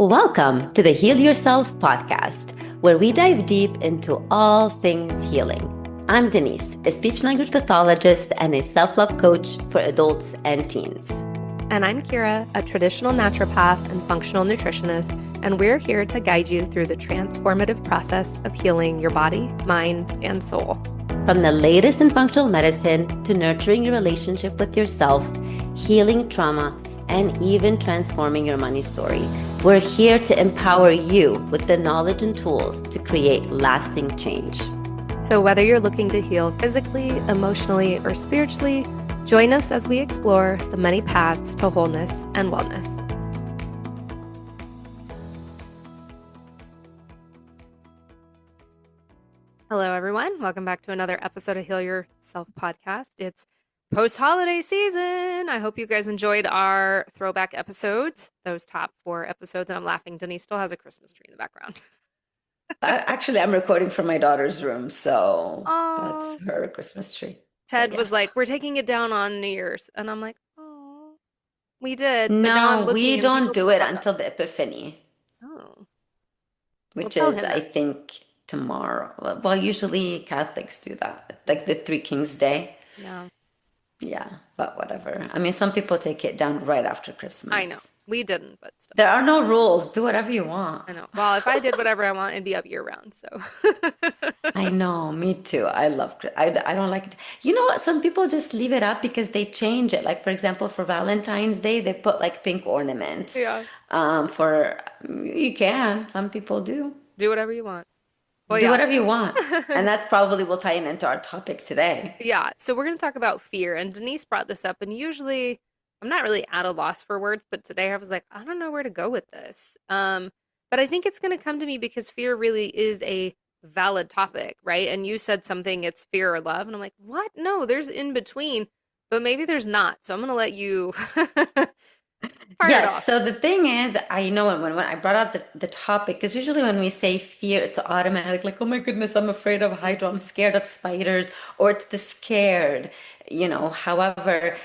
Welcome to the Heal Yourself podcast, where we dive deep into all things healing. I'm Denise, a speech language pathologist and a self-love coach for adults and teens. And I'm Kira, a traditional naturopath and functional nutritionist, and we're here to guide you through the transformative process of healing your body, mind, and soul. From the latest in functional medicine to nurturing your relationship with yourself, healing trauma, and even transforming your money story, we're here to empower you with the knowledge and tools to create lasting change. So whether you're looking to heal physically, emotionally, or spiritually, join us as we explore the many paths to wholeness and wellness. Hello, everyone. Welcome back to another episode of Heal Yourself podcast. It's post-holiday season. I hope you guys enjoyed our throwback episodes, those top 4 episodes. And I'm laughing. Denise still has a Christmas tree in the background. Actually, I'm recording from my daughter's room, so Oh. that's her Christmas tree. Ted was like, we're taking it down on New Year's. And I'm like, oh, we did. But now I'm No, looking we and don't people do still it have until the Epiphany, Oh. which tell is, him I that. think, tomorrow. Well, usually Catholics do that, like the Three Kings Day. Yeah, Yeah, but whatever. I mean, some people take it down right after I Christmas. know. We didn't, but still. There are no rules. Do whatever you want. I know. Well, if I did whatever I want, it'd be up year round. So I know, me too. I love, I don't like it. You know what? Some people just leave it up because they change it. Like, for example, for Valentine's Day, they put like pink ornaments. yeah, You can, some people do. do whatever you want. Well, Do yeah. whatever you want. And that's probably will tie in into our topic today. Yeah. So we're going to talk about fear. And Denise brought this up. And usually I'm not really at a loss for words, but today I was like, I don't know where to go with this. But I think it's going to come to me because fear really is a valid topic, right? And you said something, it's fear or love. And I'm like, what? No, there's in between, but maybe there's not. So I'm going to let you fire it Yes, off. so the thing is, I know when I brought up the topic, because usually when we say fear, it's automatic, like, oh my goodness, I'm afraid of hydra, I'm scared of spiders, or it's the scared, However,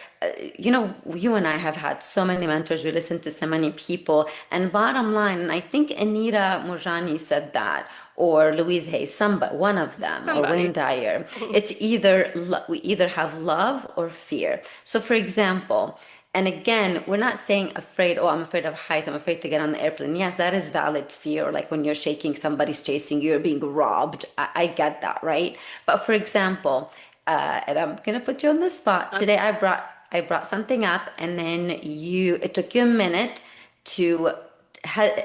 you and I have had so many mentors, we listen to so many people, and bottom line, and I think Anita Mojani said that, or Louise Hay, one of them, or Wayne Somebody. Dyer, it's either, we either have love or fear. So for example, and again, we're not saying afraid, oh, I'm afraid of heights, I'm afraid to get on the airplane. Yes, that is valid fear. Or like when you're shaking, somebody's chasing you, you're being robbed. I get that, right? But for example, and I'm gonna put you on the spot. That's Today I brought something up, and then it took you a minute to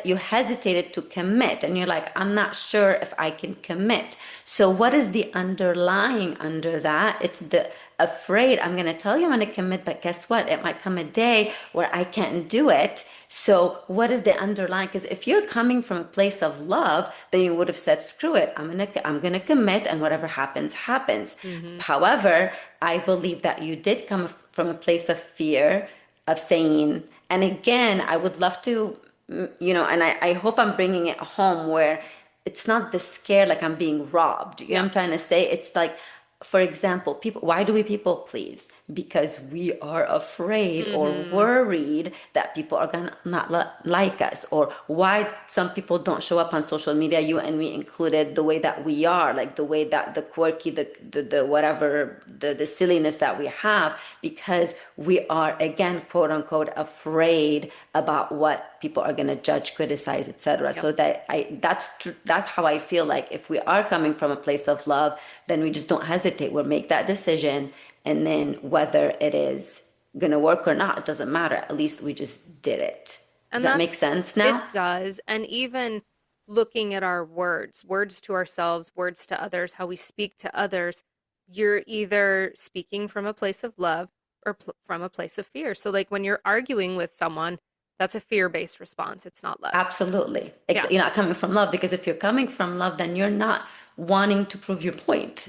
you hesitated to commit, and you're like, I'm not sure if I can commit. So what is the underlying under that? It's the afraid. I'm going to tell you I'm going to commit, but guess what? It might come a day where I can't do it. So what is the underlying? Because if you're coming from a place of love, then you would have said, screw it. I'm going to commit, and whatever happens, happens. However, I believe that you did come from a place of fear, of saying, and again, I would love to, and I hope I'm bringing it home where it's not the scare like I'm being robbed. You know what I'm trying to say? It's like, for example, why do we people please? Because we are afraid or worried that people are gonna not like us, or why some people don't show up on social media, you and me included, the way that we are, like the way that the quirky, the whatever, the silliness that we have, because we are, again, quote unquote, afraid about what people are going to judge, criticize, etc. So that's how I feel like if we are coming from a place of love, then we just don't hesitate. We'll make that decision, and then whether it is going to work or not, it doesn't matter. At least we just did it. Does that make sense now? It does. And even looking at our words to ourselves, words to others, how we speak to others, you're either speaking from a place of love or from a place of fear. So like when you're arguing with someone, that's a fear-based response. It's not love. Absolutely. Yeah. You're not coming from love, because if you're coming from love, then you're not wanting to prove your point,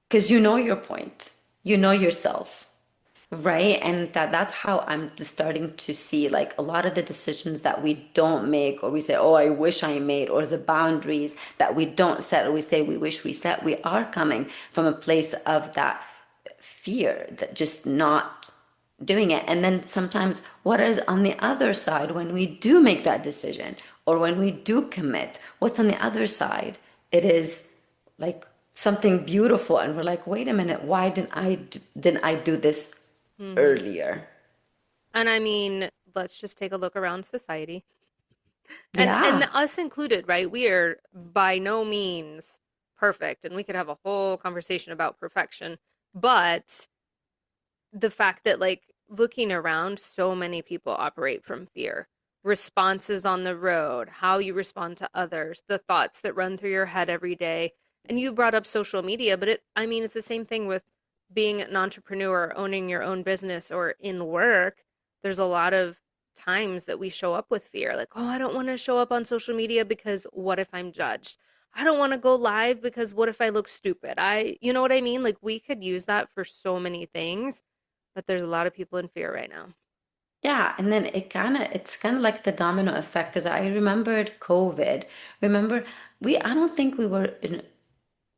because you know your point, you know yourself, right? And that's how I'm just starting to see, like, a lot of the decisions that we don't make, or we say, oh, I wish I made, or the boundaries that we don't set, or we say we wish we set, we are coming from a place of that fear, that just not doing it. And then sometimes what is on the other side when we do make that decision or when we do commit, what's on the other side? It is like something beautiful. And we're like, wait a minute, why didn't I do this Hmm. earlier? And I mean, let's just take a look around society. And Yeah. us included, right? We are by no means perfect, and we could have a whole conversation about perfection. But the fact that, like, looking around, so many people operate from fear. Responses on the road, how you respond to others, the thoughts that run through your head every day. And you brought up social media, but I mean, it's the same thing with being an entrepreneur, owning your own business, or in work. There's a lot of times that we show up with fear, like, oh, I don't want to show up on social media because what if I'm judged? I don't want to go live because what if I look stupid? You know what I mean? Like, we could use that for so many things, but there's a lot of people in fear right now. Yeah, and then it's kind of like the domino effect because I remembered COVID. Remember, I don't think we were in,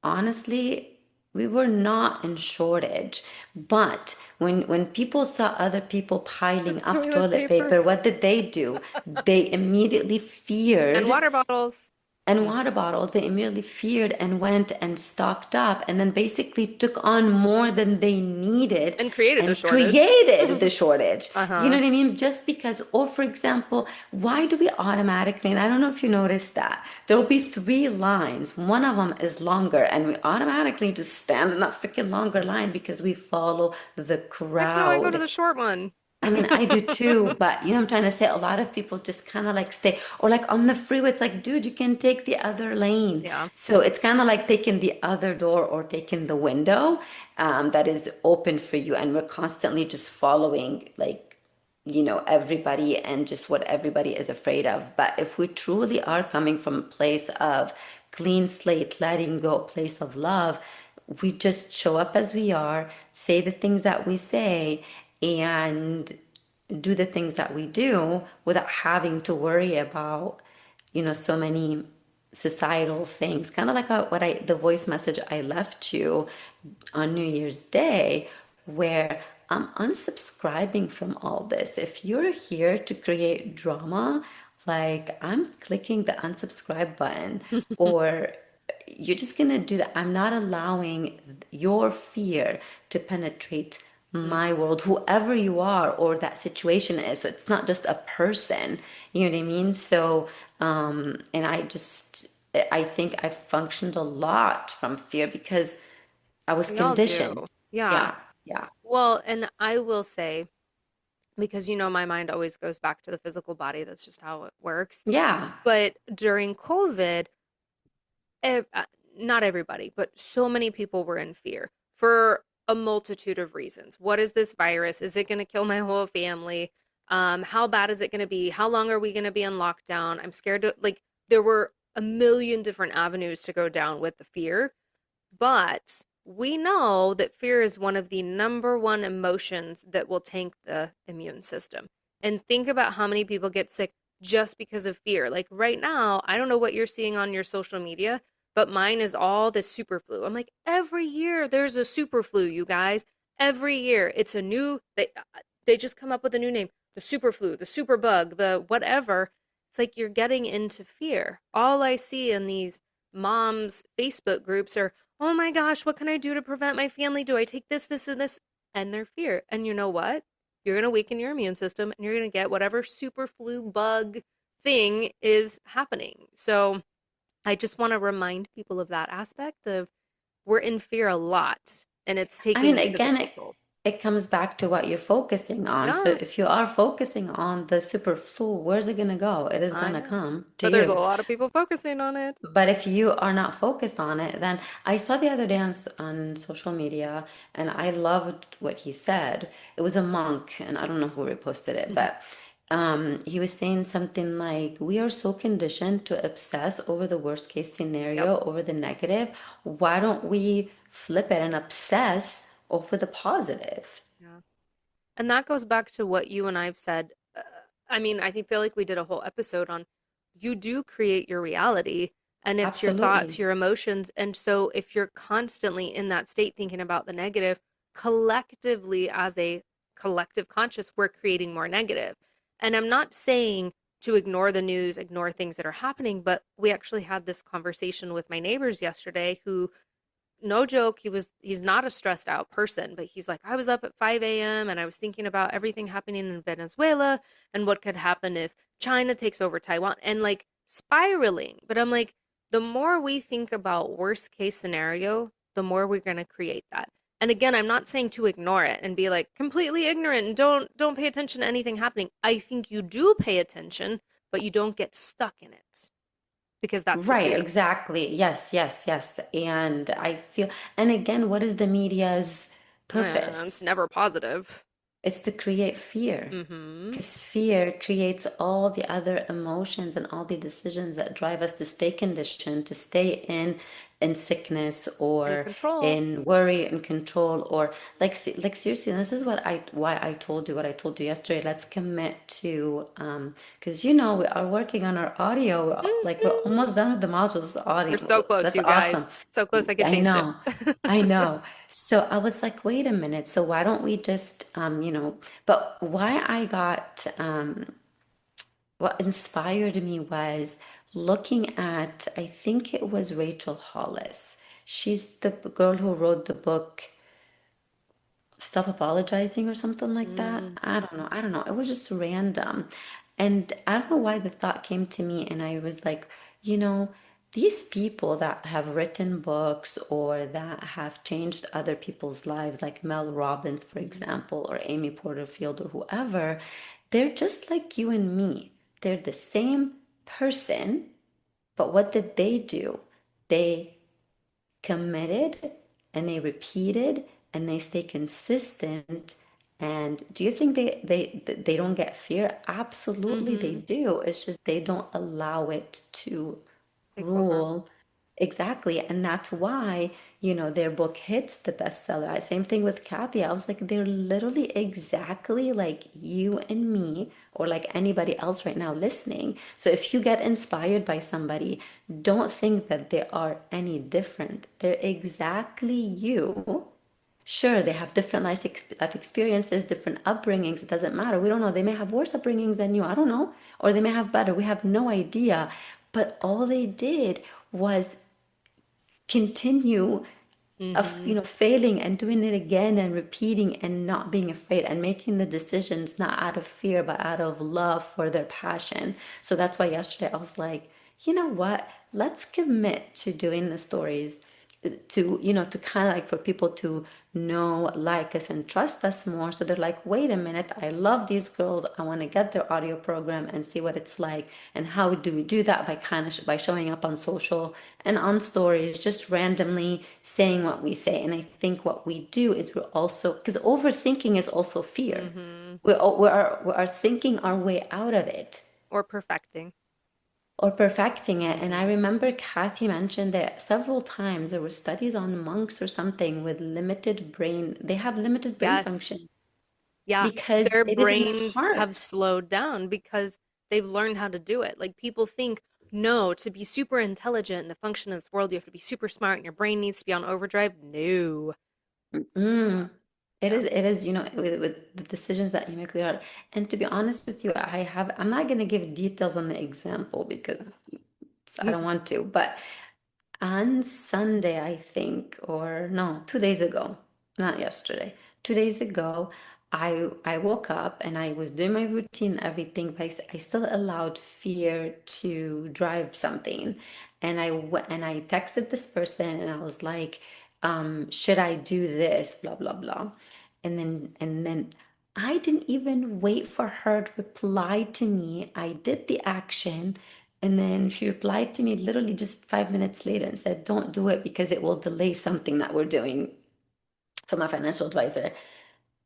honestly, we were not in shortage. But when people saw other people piling up Toilet toilet paper paper, what did they do? They immediately and feared water bottles. and Mm. water bottles. They immediately feared and went and stocked up and then basically took on more than they needed And created a and shortage. created the shortage. You know Uh-huh. what I mean? Just because, or for example, why do we automatically, and I don't know if you noticed that, there will be three lines. One of them is longer, and we automatically just stand in that freaking longer line because we follow the Heck no, I go to crowd. the short one. I mean, I do too, but you know, I'm trying to say a lot of people just kind of like stay, or like on the freeway, it's like, dude, you can take the other lane. Yeah. So it's kind of like taking the other door or taking the window that is open for you. And we're constantly just following, like, you know, everybody and just what everybody is afraid of. But if we truly are coming from a place of clean slate, letting go, place of love, we just show up as we are, say the things that we say, and do the things that we do without having to worry about, you know, so many societal things. Kind of like the voice message I left you on New Year's Day, where I'm unsubscribing from all this. If you're here to create drama, like I'm clicking the unsubscribe button, or you're just gonna do that. I'm not allowing your fear to penetrate my Hmm. world, whoever you are or that situation is. So it's not just a person, you know what I mean? So, and I think I functioned a lot from fear because I was We all conditioned. do. Yeah. Yeah, yeah, Well, and I will say, because my mind always goes back to the physical body, that's just how it works. yeah. But during COVID, ev- uh, not everybody, but so many people were in fear for a multitude of reasons. What is this virus? Is it going to kill my whole family? How bad is it going to be? How long are we going to be in lockdown? I'm scared to, like, there were a million different avenues to go down with the fear, but we know that fear is one of the number one emotions that will tank the immune system. And think about how many people get sick just because of fear. Like right now, I don't know what you're seeing on your social media, but mine is all this super flu. I'm like, every year there's a super flu, you guys. Every year it's a new they just come up with a new name. The super flu, the super bug, the whatever. It's like you're getting into fear. All I see in these moms Facebook groups are, oh my gosh, what can I do to prevent my family? Do I take this, this, and this? And their fear. And you know what? You're going to weaken your immune system and you're going to get whatever super flu bug thing is happening. So I just want to remind people of that aspect of we're in fear a lot and it's I mean, taking again, physical it, toll. it comes back to what you're focusing on. So Yeah, if you are focusing on the super flu, where's it gonna go? It is I gonna know. come to But there's a you. lot of people focusing on it. But if you are not focused on it, then I saw the other day on social media and I loved what he said. It was a monk, and I don't know who reposted it, but he was saying something like, we are so conditioned to obsess over the worst case Yep. scenario, over the negative. Why don't we flip it and obsess over the positive? Yeah. And that goes back to what you and I've said. I mean, feel like we did a whole episode on you do create your reality and it's your thoughts, Absolutely. your emotions. And so if you're constantly in that state thinking about the negative, collectively as a collective conscious, we're creating more negative. And I'm not saying to ignore the news, ignore things that are happening, but we actually had this conversation with my neighbors yesterday who, no joke, he's not a stressed out person, but he's like, I was up at 5 a.m. and I was thinking about everything happening in Venezuela and what could happen if China takes over Taiwan and like spiraling. But I'm like, the more we think about worst case scenario, the more we're going to create that. And again, I'm not saying to ignore it and be like completely ignorant and don't pay attention to anything happening. I think you do pay attention, but you don't get stuck in it because that's the Right, fear. exactly. Yes, yes, yes. And I feel, and again, what is the media's Yeah, it's purpose? never positive. It's to create fear. Mm-hmm. Because fear creates all the other emotions and all the decisions that drive us to stay conditioned, to stay in sickness In or control. in worry and control or like seriously, this is what I why I told you what I told you yesterday. Let's commit to because you know we are working on our audio. We're Hmm. almost done with the modules We're so audio. close, That's you awesome. guys. So close I could I taste it. know. I know. So I was like, wait a minute. So why don't we just, but why I got, what inspired me was looking at, I think it was Rachel Hollis. She's the girl who wrote the book Stop Apologizing or something like that. Mm, I don't know. I don't know. It was just random. And I don't know why the thought came to me. And I was like, you know, these people that have written books or that have changed other people's lives, like Mel Robbins, for mhm, example, or Amy Porterfield or whoever, they're just like you and me. They're the same person, but what did they do? They committed and they repeated and they stay consistent. And do you think they don't get fear? Absolutely they mhm. do. It's just they don't allow it to Take over. rule. Exactly. And that's why, their book hits the bestseller. Same thing with Kathy. I was like, they're literally exactly like you and me, or like anybody else right now listening. So if you get inspired by somebody, don't think that they are any different. They're exactly you. Sure, they have different life experiences, different upbringings. It doesn't matter. We don't know. They may have worse upbringings than you. I don't know. Or they may have better. We have no idea. But all they did was continue of Mhm. failing and doing it again and repeating and not being afraid and making the decisions not out of fear but out of love for their passion. So that's why yesterday I was like, you know what, let's commit to doing the stories, to kind of like for people to know, like us, and trust us more. So they're like, wait a minute, I love these girls. I want to get their audio program and see what it's like. And how do we do that? By kind of by showing up on social and on stories, just randomly saying what we say. And I think what we do is we're also, because overthinking is also fear. Mhm. We are thinking our way out of it Or perfecting. or perfecting it. And I Mhm. remember Kathy mentioned it several times. There were studies on monks or something with limited brain, they have limited brain Yes. function Yeah. because Their it is in the brains have heart. slowed down because they've learned how to do it. Like people think, no, to be super intelligent and to function in this world, you have to be super smart and your brain needs to be on overdrive. No. Mm. It Yeah. is, it is, with the decisions that you make, they are. And to be honest with you, I'm not going to give details on the example because I don't want to, but on Sunday, I think, or no, 2 days ago, not yesterday, 2 days ago, I woke up and I was doing my routine and everything, but I still allowed fear to drive something. And I texted this person and I was like, should I do this? Blah blah blah. And then I didn't even wait for her to reply to me. I did the action. And then she replied to me literally just 5 minutes later and said, don't do it because it will delay something that we're doing for my financial advisor.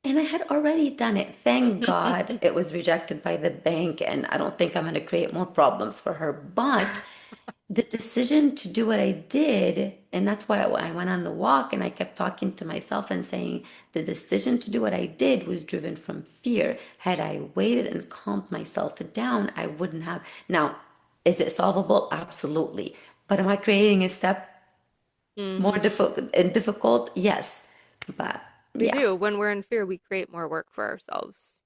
And I had already done it. Thank God it was rejected by the bank. And I don't think I'm going to create more problems for her. But the decision to do what I did, and that's why I went on the walk and I kept talking to myself and saying, the decision to do what I did was driven from fear. Had I waited and calmed myself down, I wouldn't have. Now, is it solvable? Absolutely. But am I creating a step more Hmm. difficult? Yes, but We Yeah. do. When we're in fear, we create more work for ourselves.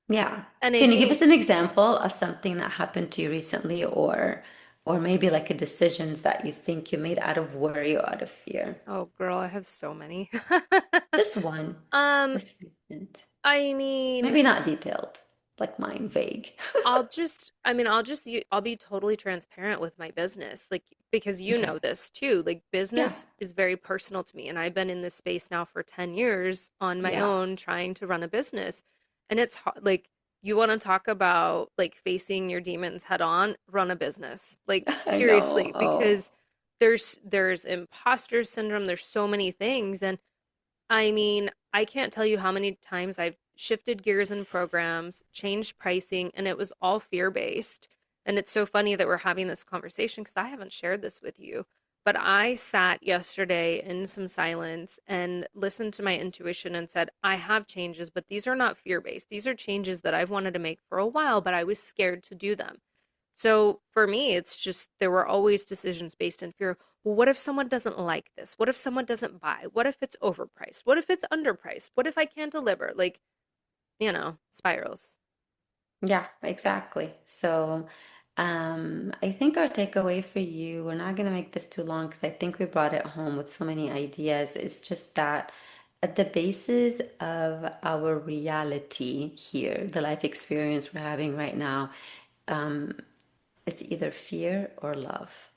Yeah. And I Can you give us think, an example of something that happened to you recently or maybe like a decisions that you think you made out of worry or out of fear? oh girl, I have so many. Just one. Um, This recent. I mean, Maybe not detailed, like mine, vague. I'll be totally transparent with my business, like, because you Okay. know this too. Like, Yeah. business is very personal to me, and I've been in this space now for 10 years on my Yeah. own trying to run a business. And it's like, you want to talk about like facing your demons head on, run a business. Like, I know. seriously, Oh, because there's imposter syndrome, there's so many things. And I mean, I can't tell you how many times I've shifted gears in programs, changed pricing, and it was all fear-based. And it's so funny that we're having this conversation because I haven't shared this with you. But I sat yesterday in some silence and listened to my intuition and said, I have changes, but these are not fear-based. These are changes that I've wanted to make for a while, but I was scared to do them. So for me, it's just there were always decisions based in fear. Well, what if someone doesn't like this? What if someone doesn't buy? What if it's overpriced? What if it's underpriced? What if I can't deliver? Like, spirals. yeah, exactly. So, I think our takeaway for you, we're not going to make this too long because I think we brought it home with so many ideas. It's just that at the basis of our reality here, the life experience we're having right now, it's either fear or love.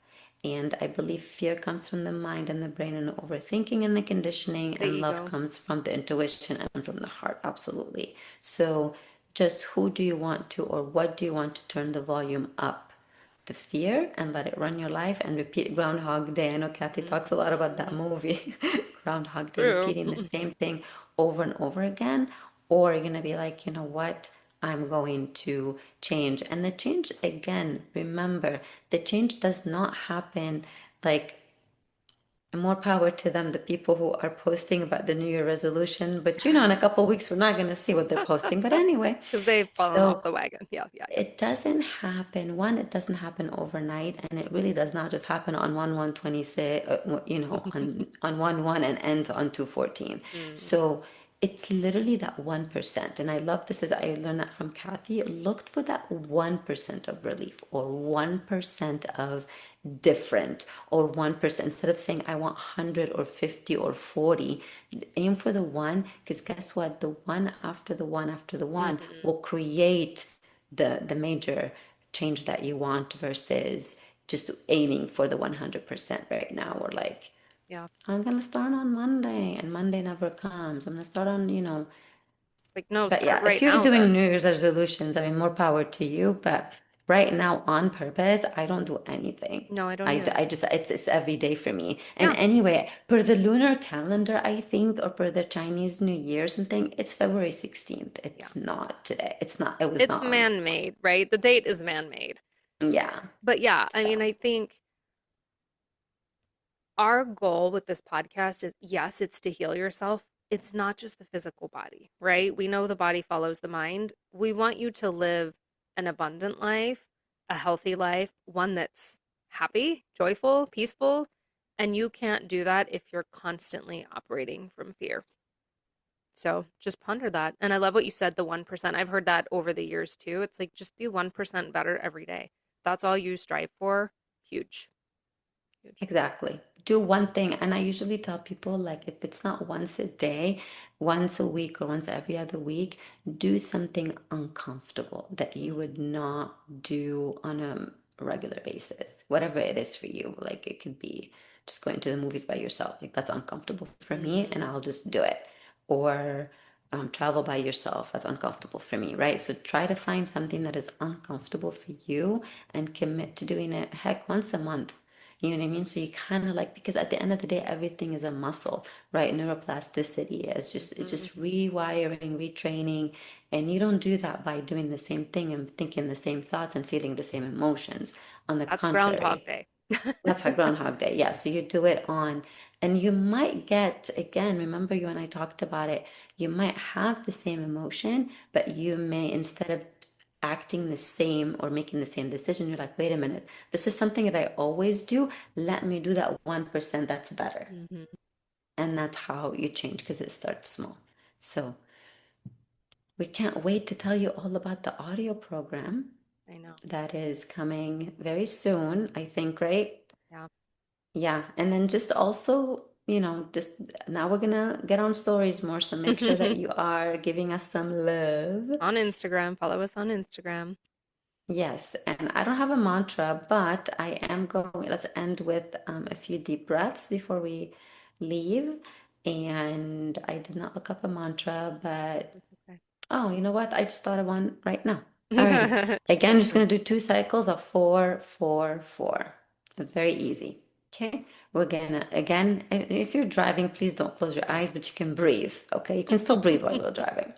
And I believe fear comes from the mind and the brain and the overthinking and the conditioning, The and love ego. comes from the intuition and from the heart. Absolutely. So, just who do you want to, or what do you want to turn the volume up? The fear and let it run your life and repeat Groundhog Day. I know Kathy talks a lot about that Mhm. movie, Groundhog Day, True. repeating the same thing over and over again. Or you're going to be like, you know what? I'm going to change. And the change, again, remember, the change does not happen like more power to them, the people who are posting about the New Year resolution. But in a couple of weeks, we're not going to see what they're posting. But anyway, Because they've fallen off so the wagon. Yeah, yeah, yeah. it doesn't happen. One, it doesn't happen overnight, and it really does not just happen on 1/1/26, on 1/1 and ends on 2/14. Hmm. So it's literally that 1%. And I love this as I learned that from Kathy. Look for that 1% of relief or 1% of different or 1%. Instead of saying I want 100 or 50 or 40, aim for the one, because guess what? The one after the one after the one Hmm. will create the major change that you want versus just aiming for the 100% right now, or like Yeah. I'm gonna start on Monday and Monday never comes. I'm gonna start on. Like, no, But start yeah, if right you're now doing then. New Year's resolutions, I mean, more power to you. But right now, on purpose, I don't do anything. No, I don't I, either. I just, it's every day for me. And Yeah, anyway, per the lunar calendar, I think, or per the Chinese New Year, something, it's February 16th. yeah. It's not today. It's not, it was It's not on. man-made, right? The date is man-made. Yeah. But yeah, I mean, So, I think our goal with this podcast is yes, it's to heal yourself. It's not just the physical body, right? We know the body follows the mind. We want you to live an abundant life, a healthy life, one that's happy, joyful, peaceful. And you can't do that if you're constantly operating from fear. So just ponder that. And I love what you said, the 1%. I've heard that over the years too. It's like just be 1% better every day. That's all you strive for. Huge, huge. exactly. Do one thing. And I usually tell people, like, if it's not once a day, once a week, or once every other week, do something uncomfortable that you would not do on a regular basis, whatever it is for you. Like, it could be just going to the movies by yourself. Like, that's uncomfortable for me, and Mm-hmm. I'll just do it. Or travel by yourself. That's uncomfortable for me, right? So try to find something that is uncomfortable for you and commit to doing it, heck, once a month. You know what I mean? So you kind of like, because at the end of the day, everything is a muscle, right? Neuroplasticity is just, it's Mm-hmm. just rewiring, retraining. And you don't do that by doing the same thing and thinking the same thoughts and feeling the same emotions. On the That's Groundhog contrary, Day. that's how Groundhog Day. Yeah. So you do it on, and you might get, again, remember you and I talked about it, you might have the same emotion, but you may, instead of acting the same or making the same decision, you're like, wait a minute, this is something that I always do. Let me do that 1% that's better. Hmm. And that's how you change because it starts small. So we can't wait to tell you all about the audio program I know. that is coming very soon, I think, right? Yeah. Yeah. And then just also, just now we're gonna get on stories more. So make sure that you are giving us some love. On Instagram, follow us on Instagram. Yes, and I don't have a mantra, but I am going. Let's end with a few deep breaths before we leave. And I did not look up a mantra, but That's okay. oh, you know what? I just thought of one right now. Alrighty. She's Again, got I'm just one. gonna do 2 cycles of 4, 4, 4. It's very easy. Okay. We're gonna again. If you're driving, please don't close your eyes, but you can breathe. Okay, you can still breathe while you're driving.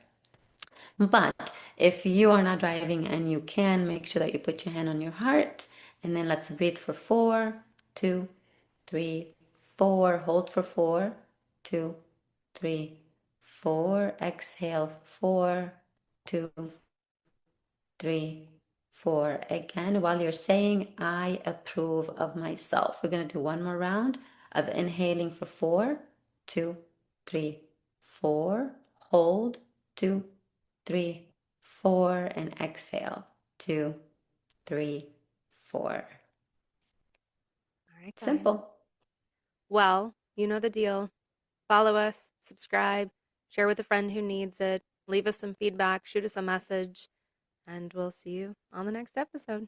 But if you are not driving and you can, make sure that you put your hand on your heart and then let's breathe for 4, 2, 3, 4. Hold for 4, 2, 3, 4. Exhale for 4, 2, 3, 4. Again, while you're saying, I approve of myself. We're going to do one more round of inhaling for 4, 2, 3, 4. Hold 2, 3, 4, and exhale 2, 3, 4. All right, guys. Simple. Well, you know the deal. Follow us, subscribe, share with a friend who needs it, leave us some feedback, shoot us a message, and we'll see you on the next episode.